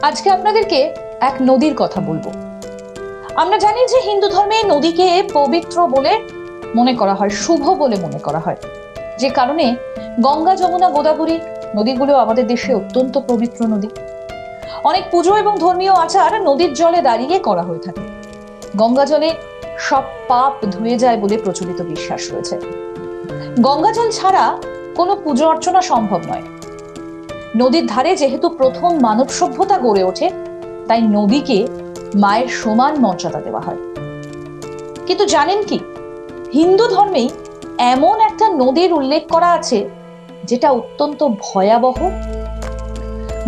আজকে আপনাদেরকে এক নদীর কথা বলবো। আমরা জানি যে হিন্দু ধর্মে নদীকে পবিত্র বলে মনে করা হয়, শুভ বলে মনে করা হয়, যে কারণে গঙ্গা, যমুনা, গোদাবরী নদীগুলো আমাদের দেশে অত্যন্ত পবিত্র নদী। অনেক পুজো এবং ধর্মীয় আচার নদীর জলে দাঁড়িয়ে করা হয়ে থাকে। গঙ্গা জলে সব পাপ ধুয়ে যায় বলে প্রচলিত বিশ্বাস রয়েছে। গঙ্গা জল ছাড়া কোনো পুজো অর্চনা সম্ভব নয়। নদীর ধারে যেহেতু প্রথম মানব সভ্যতা গড়ে ওঠে, তাই নদীকে মায়ের সমান মর্যাদা দেওয়া হয়। কিন্তু জানেন কি, হিন্দু ধর্মেই এমন একটা নদীর উল্লেখ করা আছে যেটা অত্যন্ত ভয়াবহ।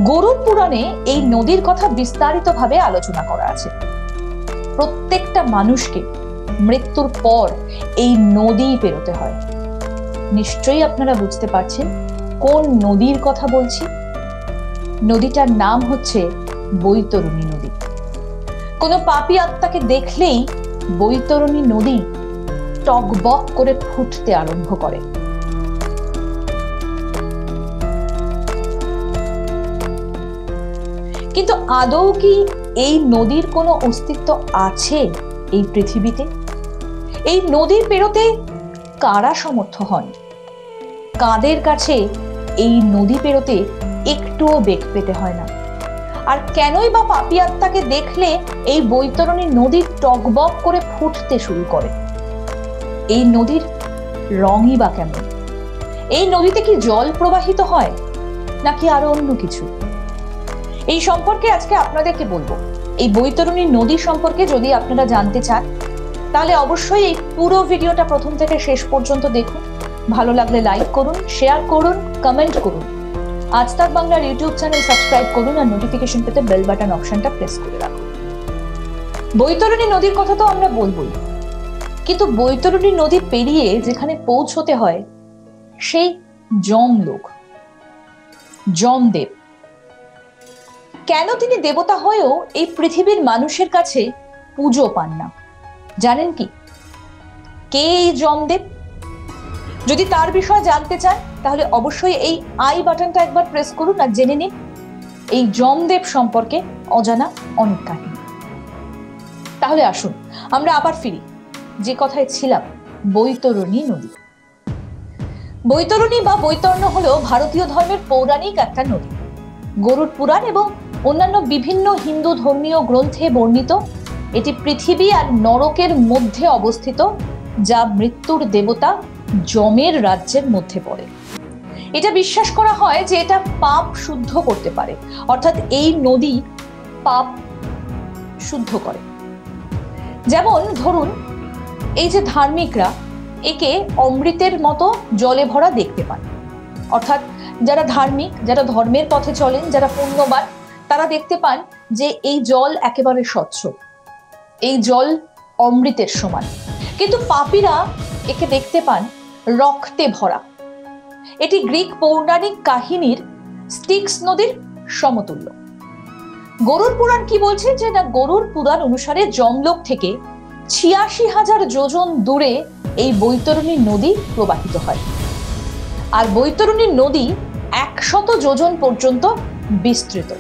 গরুড় পুরাণে এই নদীর কথা বিস্তারিতভাবে আলোচনা করা আছে। প্রত্যেকটা মানুষকে মৃত্যুর পর এই নদী পেরোতে হয়। নিশ্চয়ই আপনারা বুঝতে পারছেন কোন নদীর কথা বলছি। নদীটার নাম হচ্ছে বৈতরণী নদী। কোনো পাপী আত্মাকে দেখলেই বৈতরণী নদী টগবগ করে ফুটতে আরম্ভ করে। কিন্তু আদৌ কি এই নদীর কোনো অস্তিত্ব আছে এই পৃথিবীতে? এই নদী পেরোতে কারা সমর্থ হন? কাদের কাছে এই নদী পেরোতে একটুও বেগ পেতে হয় না? আর কেনই বা পাপী আত্মাকে দেখলে এই বৈতরণী নদী টগবগ করে ফুটতে শুরু করে? এই নদীর রঙই বা কেমন? এই নদীতে কি জল প্রবাহিত হয় নাকি আরো অন্য কিছু? এই সম্পর্কে আজকে আপনাদেরকে বলবো। এই বৈতরণী নদী সম্পর্কে যদি আপনারা জানতে চান, তাহলে অবশ্যই এই পুরো ভিডিওটা প্রথম থেকে শেষ পর্যন্ত দেখুন। ভালো লাগলে লাইক করুন, শেয়ার করুন, কমেন্ট করুন। আজ তাক বাংলার ইউটিউব চ্যানেল সাবস্ক্রাইব করুন আর নোটিফিকেশন পেতে বেল বাটন অপশনটা প্রেস করে রাখুন। বৈতরণী নদীর কথা তো আমরা বলবোই, কিন্তু বৈতরণী নদী পেরিয়ে যেখানে পৌঁছতে হয় সেই যমলোক, যমদেব, কেন তিনি দেবতা হয়েও এই পৃথিবীর মানুষের কাছে পুজো পান না? জানেন কি, কে এই যমদেব? যদি তার বিষয়ে জানতে চান তাহলে অবশ্যই এই আই বাটনটা একবার প্রেস করুন আর জেনে নিন এই যমদেব সম্পর্কে অজানা অনেক কাহিনী। তাহলে আসুন আমরা আবার ফিরি যে কথায় ছিলাম, বৈতরণী নদী। বৈতরণী বা বৈতর্ণ হলো ভারতীয় ধর্মের পৌরাণিক একটা নদী। গরুড় পুরাণ এবং অন্যান্য বিভিন্ন হিন্দু ধর্মীয় গ্রন্থে বর্ণিত। এটি পৃথিবী আর নরকের মধ্যে অবস্থিত, যা মৃত্যুর দেবতা যমের রাজ্যের মধ্যে পড়ে। এটা বিশ্বাস করা হয় যে এটা পাপ শুদ্ধ করতে পারে, অর্থাৎ এই নদী পাপ শুদ্ধ করে। যেমন ধরুন, এই যে ধার্মিকরা একে অমৃতের মতো জলে ভরা দেখতে পান। অর্থাৎ যারা ধার্মিক, যারা ধর্মের পথে চলেন, যারা পুণ্যবান, তারা দেখতে পান যে এই জল একেবারে স্বচ্ছ, এই জল অমৃতের সমান। কিন্তু পাপীরা একে দেখতে পান রক্তে ভরা। এটি গ্রিক পৌরাণিক কাহিনীর স্টিক্স নদীর সমতুল্য। গরুড় পুরাণ কি বলছে যে না, গরুড় পুরাণ অনুসারে যমলোক থেকে ৮৬,০০০ যোজন দূরে এই বৈতরণী নদী প্রবাহিত হয়। আর বৈতরণী নদী ১০০ যোজন পর্যন্ত বিস্তৃত।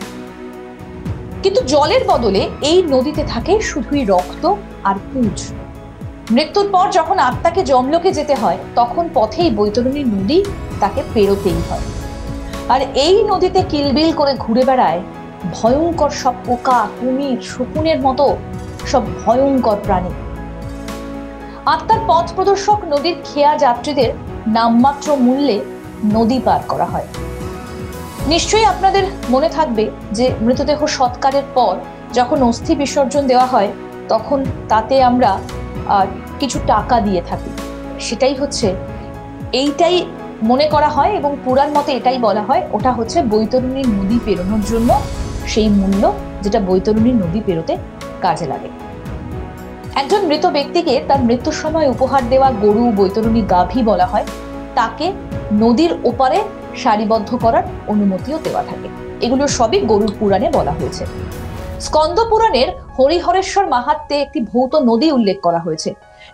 কিন্তু জলের বদলে এই নদীতে থাকে শুধুই রক্ত আর পুঁজ। মৃত্যুর পর যখন আত্মাকে যমলোকে যেতে হয়, তখন পথেই বৈতরণী নদী তাকে পেরোতেই হয়। আর এই নদীতে কিলবিল করে ঘুরে বেড়ায় ভয়ঙ্কর সব পোকা, কুমির, শকুনের মতো সব ভয়ঙ্কর প্রাণী। আত্মার পথ প্রদর্শক নদীর খেয়া যাত্রীদের নামমাত্র মূল্যে নদী পার করা হয়। নিশ্চয়ই আপনাদের মনে থাকবে যে মৃতদেহ সৎকারের পর যখন অস্থি বিসর্জন দেওয়া হয়, তখন তাতে আমরা কিছু টাকা দিয়ে থাকি। সেটাই হচ্ছে, এইটাই মনে করা হয় এবং পুরাণ মতে এটাই বলা হয়, ওটা হচ্ছে বৈতরণী নদী পেরোনোর জন্য সেই মূল্য, যেটা বৈতরণী নদী পেরোতে কাজে লাগে। একজন মৃত ব্যক্তিকে তার মৃত্যুর সময় উপহার দেওয়া গরু, বৈতরণী গাভী বলা হয়। তাকে নদীর ওপারে সারিবদ্ধ করার অনুমতিও দেওয়া থাকে। এগুলো সবই গরুড় পুরাণে বলা হয়েছে। স্কন্দ পুরাণের হরিহরেশ্বর মাহাত্ম্যে একটি ভৌত নদী উল্লেখ করা হয়েছে,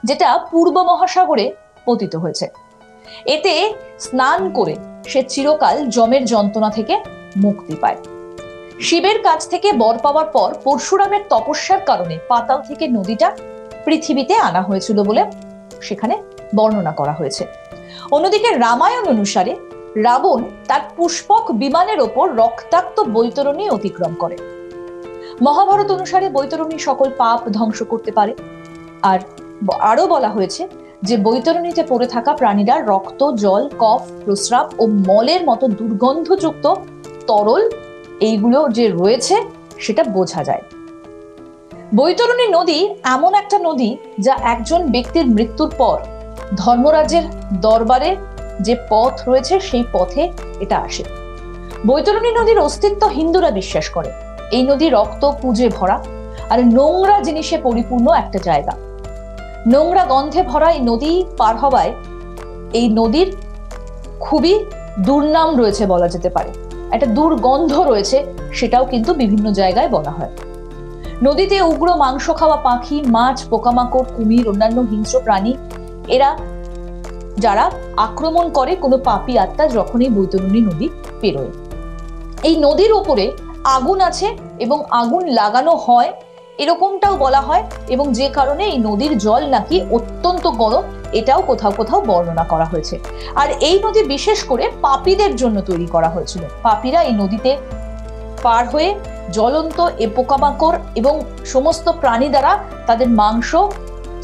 যেটা পূর্ব মহাসাগরে পতিত হয়েছে। এতে স্নান করে সে চিরকাল যমের যন্ত্রণা থেকে মুক্তি পায়। শিবের কাছ থেকে বর পাওয়ার পর পরশুরামের তপস্যার কারণে পাতাল থেকে নদীটা পৃথিবীতে আনা হয়েছিল বলে সেখানে বর্ণনা করা হয়েছে। অন্যদিকে রামায়ণ অনুসারে রাবণ তার পুষ্পক বিমানের ওপর রক্তাক্ত বৈতরণী অতিক্রম করে। মহাভারত অনুসারে বৈতরণী সকল পাপ ধ্বংস করতে পারে। আর আরো বলা হয়েছে যে বৈতরণীতে পড়ে থাকা প্রাণীরা রক্ত, জল, কফ, প্রস্রাব ও মলের মতো দুর্গন্ধযুক্ত তরল এইগুলো যে রয়েছে সেটা বোঝা যায়। বৈতরণী নদী এমন একটা নদী যা একজন ব্যক্তির মৃত্যুর পর ধর্মরাজের দরবারে যে পথ রয়েছে সেই পথে এটা আসে। বৈতরণী নদীর অস্তিত্ব হিন্দুরা বিশ্বাস করে। এই নদী রক্ত পুঁজে ভরা আর নোংরা জিনিসে পরিপূর্ণ একটা জায়গা। নোংরা গন্ধে ভরা এই নদী পার হওয়ায় এই নদীর খুবই দুর্নাম রয়েছে বলা যেতে পারে, একটা দুর্গন্ধ রয়েছে, সেটাও কিন্তু বিভিন্ন জায়গায় বলা হয়। নদীতে উগ্র মাংস খাওয়া পাখি, মাছ, পোকামাকড়, কুমির, অন্যান্য হিংস্র প্রাণী এরা যারা আক্রমণ করে কোনো পাপী আত্মা যখন এই বৈতরণী নদী পেরোয়। এই নদীর উপরে আগুন আছে এবং আগুন লাগানো হয় এরকমটাও বলা হয়, এবং যে কারণে এই নদীর জল নাকি অত্যন্ত গরম এটাও কোথাও কোথাও বর্ণনা করা হয়েছে। আর এই নদী বিশেষ করে পাপীদের জন্য তৈরি করা হয়েছিল। পাপীরা এই নদীতে পার হয়ে জ্বলন্ত এ পোকামাকড় এবং সমস্ত প্রাণী দ্বারা তাদের মাংস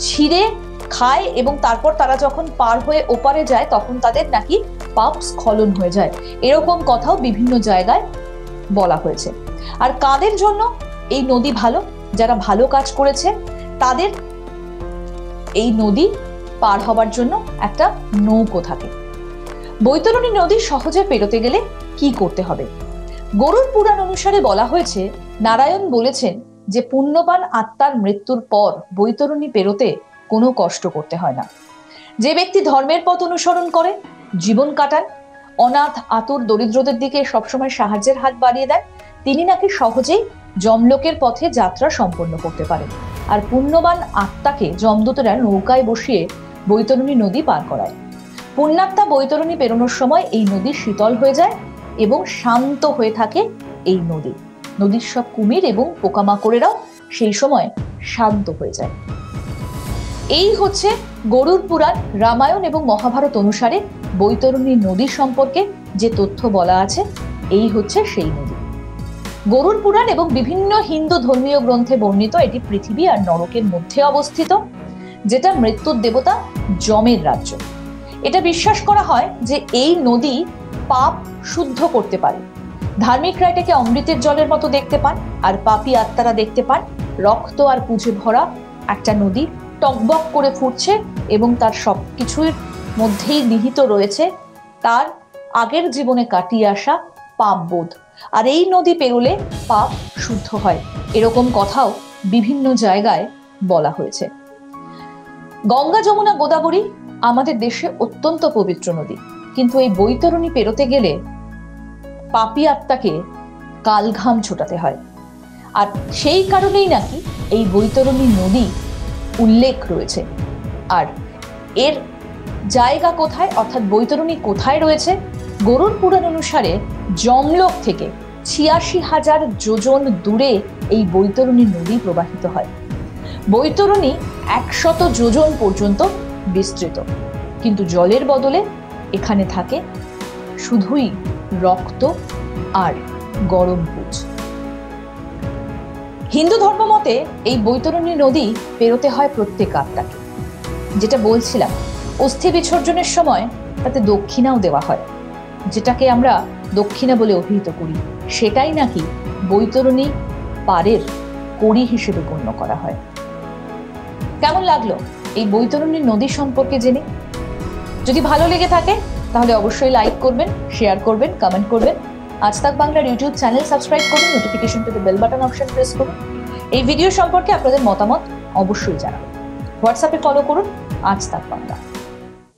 ছিঁড়ে খায়, এবং তারপর তারা যখন পার হয়ে ওপারে যায় তখন তাদের নাকি পাপ স্খলন হয়ে যায়, এরকম কথাও বিভিন্ন জায়গায় বলা হয়েছে। আর কাদের জন্য এই নদী ভালো? যারা ভালো কাজ করেছে তাদের এই নদী পার হবার জন্য একটা নৌকো থাকে। বৈতরণী নদী সহজে পেরোতে গেলে কি করতে হবে? গরুড় পুরাণ অনুসারে বলা হয়েছে, নারায়ণ বলেছেন যে পুণ্যবান আত্মার মৃত্যুর পর বৈতরণী পেরোতে কোনো কষ্ট করতে হয় না। যে ব্যক্তি ধর্মের পথ অনুসরণ করে, জীবন কাটান, অনাথ আতুর দরিদ্রদের দিকে সবসময় সাহায্যের হাত বাড়িয়ে দেন, তিনি নাকি সহজেই যমলোকের পথে যাত্রা সম্পন্ন করতে পারেন। আর পুণ্যবান আত্মাকে যমদূতরা নৌকায় বসিয়ে বৈতরণী নদী পার করায়। পুণ্যাত্মা বৈতরণী পেরোনোর সময় এই নদী শীতল হয়ে যায় এবং শান্ত হয়ে থাকে এই নদী। নদীর সব কুমির এবং পোকামাকড়েরাও সেই সময় শান্ত হয়ে যায়। এই হচ্ছে গরুড় পুরাণ, রামায়ণ এবং মহাভারত অনুসারে বৈতরণী নদী সম্পর্কে যে তথ্য বলা আছে, এই হচ্ছে সেই নদী। গরুড় পুরাণ এবং বিভিন্ন হিন্দু ধর্মীয় গ্রন্থে বর্ণিত এটি পৃথিবী আর নরকের মধ্যে অবস্থিত, যেটা মৃত্যুর দেবতা যমের রাজ্য। এটা বিশ্বাস করা হয় যে এই নদী পাপ শুদ্ধ করতে পারে। ধার্মিকরা এটাকে অমৃতের জলের মতো দেখতে পান, আর পাপী আত্মারা দেখতে পান রক্ত আর পুঁজে ভরা একটা নদী টকবক করে ফুটছে, এবং তার সবকিছুর মধ্যেই নিহিত রয়েছে তার আগের জীবনে কাটিয়ে আসা পাপবোধ। আর এই নদী পেরোলে পাপ শুদ্ধ হয়, এরকম কথাও বিভিন্ন জায়গায় বলা হয়েছে। গঙ্গা, যমুনা, গোদাবরী আমাদের দেশে অত্যন্ত পবিত্র নদী, কিন্তু এই বৈতরণী পেরোতে গেলে পাপী আত্মাকে কালঘাম ছোটাতে হয়। আর সেই কারণেই নাকি এই বৈতরণী নদী উল্লেখ রয়েছে। আর এর জায়গা কোথায়, অর্থাৎ বৈতরণী কোথায় রয়েছে? গরুড় পুরাণ অনুসারে যমলোক থেকে ৮৬,০০০ যোজন দূরে এই বৈতরণী নদী প্রবাহিত হয়। বৈতরণী ১০০ যোজন পর্যন্ত বিস্তৃত, কিন্তু জলের বদলে এখানে থাকে শুধুই রক্ত আর গরম পুঁজ। হিন্দু ধর্ম মতে এই বৈতরণী নদী পেরোতে হয় প্রত্যেক আত্মাকে। যেটা বলছিলাম, অস্থি বিসর্জনের সময় তাতে দক্ষিণাও দেওয়া হয়, যেটাকে আমরা দক্ষিণা বলে অভিহিত করি, সেটাই নাকি বৈতরণী পারের কড়ি হিসেবে গণ্য করা হয়। কেমন লাগলো এই বৈতরণী নদী সম্পর্কে জেনে? যদি ভালো লেগে থাকে তাহলে অবশ্যই লাইক করবেন, শেয়ার করবেন, কমেন্ট করবেন। আজ তাক বাংলার ইউটিউব চ্যানেল সাবস্ক্রাইব করুন, নোটিফিকেশন পেতে বেল বাটন অপশন প্রেস করুন। এই ভিডিও সম্পর্কে আপনাদের মতামত অবশ্যই জানাবেন। হোয়াটসঅ্যাপে ফলো করুন আজ তাক বাংলা।